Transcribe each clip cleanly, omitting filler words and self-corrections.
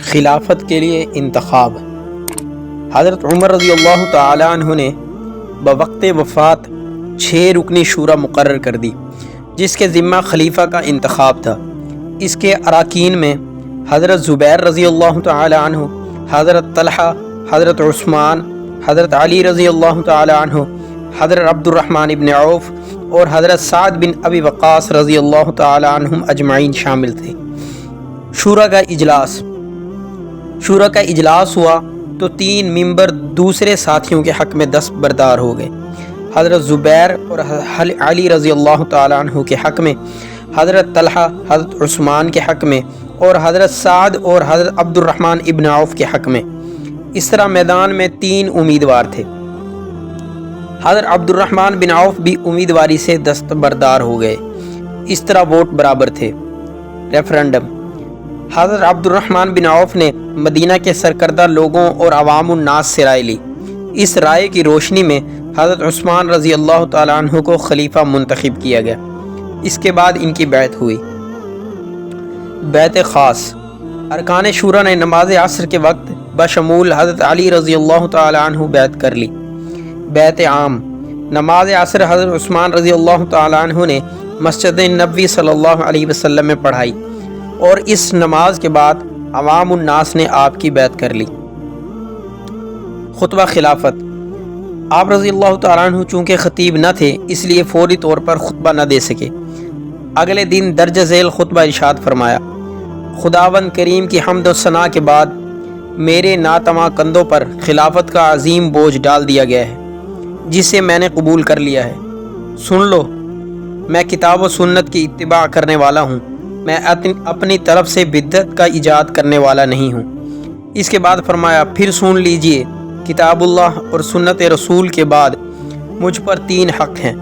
خلافت کے لیے انتخاب۔ حضرت عمر رضی اللہ تعالی عنہ نے بوقت وفات 6 رکنی شورا مقرر کر دی جس کے ذمہ خلیفہ کا انتخاب تھا۔ اس کے اراکین میں حضرت زبیر رضی اللہ تعالی عنہ، حضرت طلحہ، حضرت عثمان، حضرت علی رضی اللہ تعالی عنہ، حضرت عبد الرحمن بن عوف اور حضرت سعد بن ابی وقاص رضی اللہ تعالی عنہم اجمعین شامل تھے۔ شورا کا اجلاس ہوا تو 3 ممبر دوسرے ساتھیوں کے حق میں دستبردار ہو گئے۔ حضرت زبیر اور علی رضی اللہ تعالی عنہ کے حق میں، حضرت طلحہ حضرت عثمان کے حق میں اور حضرت سعد اور حضرت عبد الرحمن ابن عوف کے حق میں۔ اس طرح میدان میں 3 امیدوار تھے۔ حضرت عبد الرحمن بن عوف بھی امیدواری سے دستبردار ہو گئے۔ اس طرح ووٹ برابر تھے۔ ریفرنڈم۔ حضرت عبد الرحمن بن عوف نے مدینہ کے سرکردہ لوگوں اور عوام الناس سے رائے لی۔ اس رائے کی روشنی میں حضرت عثمان رضی اللہ تعالیٰ عنہ کو خلیفہ منتخب کیا گیا۔ اس کے بعد ان کی بیعت ہوئی۔ بیعت خاص۔ ارکان شورا نے نماز عصر کے وقت بشمول حضرت علی رضی اللہ تعالیٰ عنہ بیعت کر لی۔ بیعت عام۔ نماز عصر حضرت عثمان رضی اللہ تعالیٰ عنہ نے مسجد نبوی صلی اللہ علیہ وسلم میں پڑھائی اور اس نماز کے بعد عوام الناس نے آپ کی بیعت کر لی۔ خطبہ خلافت۔ آپ رضی اللہ تعالیٰ عنہ چونکہ خطیب نہ تھے اس لیے فوری طور پر خطبہ نہ دے سکے۔ اگلے دن درج ذیل خطبہ ارشاد فرمایا: خداوند کریم کی حمد و ثنا کے بعد میرے ناتواں کندھوں پر خلافت کا عظیم بوجھ ڈال دیا گیا ہے جسے میں نے قبول کر لیا ہے۔ سن لو، میں کتاب و سنت کی اتباع کرنے والا ہوں، میں اپنی طرف سے بدعت کا ایجاد کرنے والا نہیں ہوں۔ اس کے بعد فرمایا: پھر سن لیجئے، کتاب اللہ اور سنت رسول کے بعد مجھ پر 3 حق ہیں۔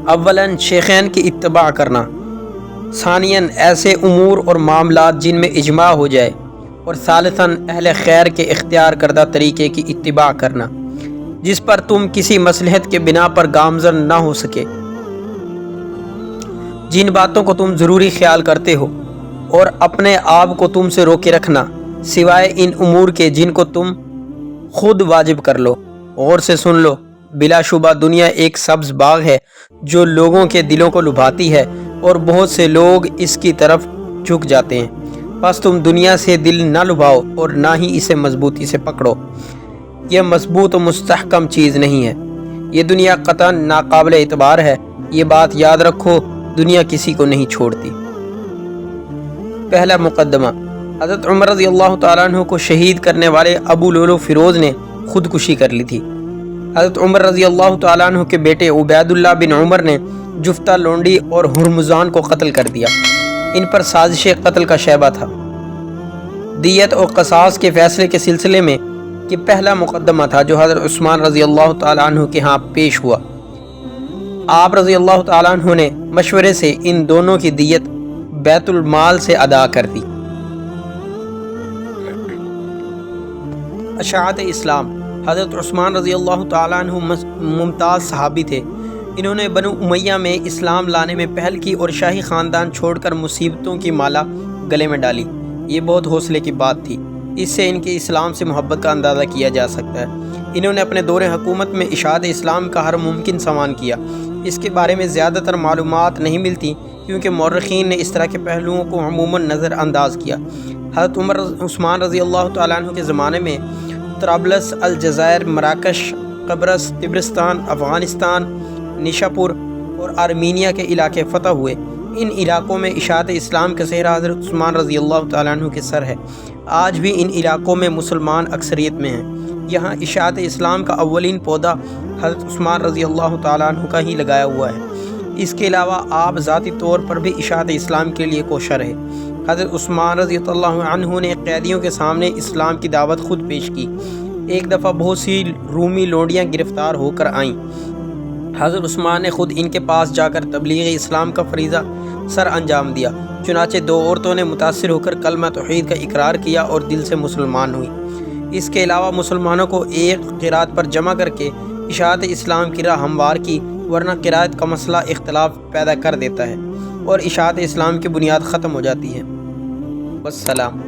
اولاً شیخین کی اتباع کرنا، ثانیاً ایسے امور اور معاملات جن میں اجماع ہو جائے، اور ثالثاً اہل خیر کے اختیار کردہ طریقے کی اتباع کرنا جس پر تم کسی مصلحت کے بنا پر گامزن نہ ہو سکے۔ جن باتوں کو تم ضروری خیال کرتے ہو اور اپنے آپ کو تم سے روکے رکھنا سوائے ان امور کے جن کو تم خود واجب کر لو۔ غور سے سن لو، بلا شبہ دنیا ایک سبز باغ ہے جو لوگوں کے دلوں کو لبھاتی ہے اور بہت سے لوگ اس کی طرف جھک جاتے ہیں۔ بس تم دنیا سے دل نہ لبھاؤ اور نہ ہی اسے مضبوطی سے پکڑو۔ یہ مضبوط و مستحکم چیز نہیں ہے۔ یہ دنیا قطعاً ناقابل اعتبار ہے۔ یہ بات یاد رکھو، دنیا کسی کو نہیں چھوڑتی۔ پہلا مقدمہ۔ حضرت عمر رضی اللہ تعالیٰ عنہ کو شہید کرنے والے ابو لولو فیروز نے خودکشی کر لی تھی۔ حضرت عمر رضی اللہ تعالیٰ عنہ کے بیٹے عبید اللہ بن عمر نے جفتہ لونڈی اور ہرمزان کو قتل کر دیا۔ ان پر سازش قتل کا شائبہ تھا۔ دیت اور قصاص کے فیصلے کے سلسلے میں یہ پہلا مقدمہ تھا جو حضرت عثمان رضی اللہ تعالیٰ عنہ کے ہاں پیش ہوا۔ آپ رضی اللہ تعالیٰ عنہ نے مشورے سے ان دونوں کی دیت بیت المال سے ادا کر دی۔ اشاعت اسلام۔ حضرت عثمان رضی اللہ تعالیٰ عنہ ممتاز صحابی تھے۔ انہوں نے بنو امیہ میں اسلام لانے میں پہل کی اور شاہی خاندان چھوڑ کر مصیبتوں کی مالا گلے میں ڈالی۔ یہ بہت حوصلے کی بات تھی۔ اس سے ان کے اسلام سے محبت کا اندازہ کیا جا سکتا ہے۔ انہوں نے اپنے دور حکومت میں اشاعت اسلام کا ہر ممکن سامان کیا۔ اس کے بارے میں زیادہ تر معلومات نہیں ملتی کیونکہ مورخین نے اس طرح کے پہلوؤں کو عموماً نظر انداز کیا۔ حضرت عثمان رضی اللہ تعالیٰ عنہ کے زمانے میں طرابلس، الجزائر، مراکش، قبرص، طبرستان، افغانستان، نیشاپور اور آرمینیا کے علاقے فتح ہوئے۔ ان علاقوں میں اشاعت اسلام کا صحرا حضرت عثمان رضی اللہ تعالیٰ عنہ کے سر ہے۔ آج بھی ان علاقوں میں مسلمان اکثریت میں ہیں۔ یہاں اشاعت اسلام کا اولین پودا حضرت عثمان رضی اللہ تعالیٰ عنہ کا ہی لگایا ہوا ہے۔ اس کے علاوہ آپ ذاتی طور پر بھی اشاعت اسلام کے لیے کوشاں رہے۔ حضرت عثمان رضی اللہ عنہ نے قیدیوں کے سامنے اسلام کی دعوت خود پیش کی۔ ایک دفعہ بہت سی رومی لونڈیاں گرفتار ہو کر آئیں۔ حضرت عثمان نے خود ان کے پاس جا کر تبلیغ اسلام کا فریضہ سر انجام دیا۔ چنانچہ 2 عورتوں نے متاثر ہو کر کلمہ توحید کا اقرار کیا اور دل سے مسلمان ہوئی۔ اس کے علاوہ مسلمانوں کو ایک قرات پر جمع کر کے اشاعت اسلام کی راہ ہموار کی، ورنہ قرات کا مسئلہ اختلاف پیدا کر دیتا ہے اور اشاعت اسلام کی بنیاد ختم ہو جاتی ہے۔ والسلام۔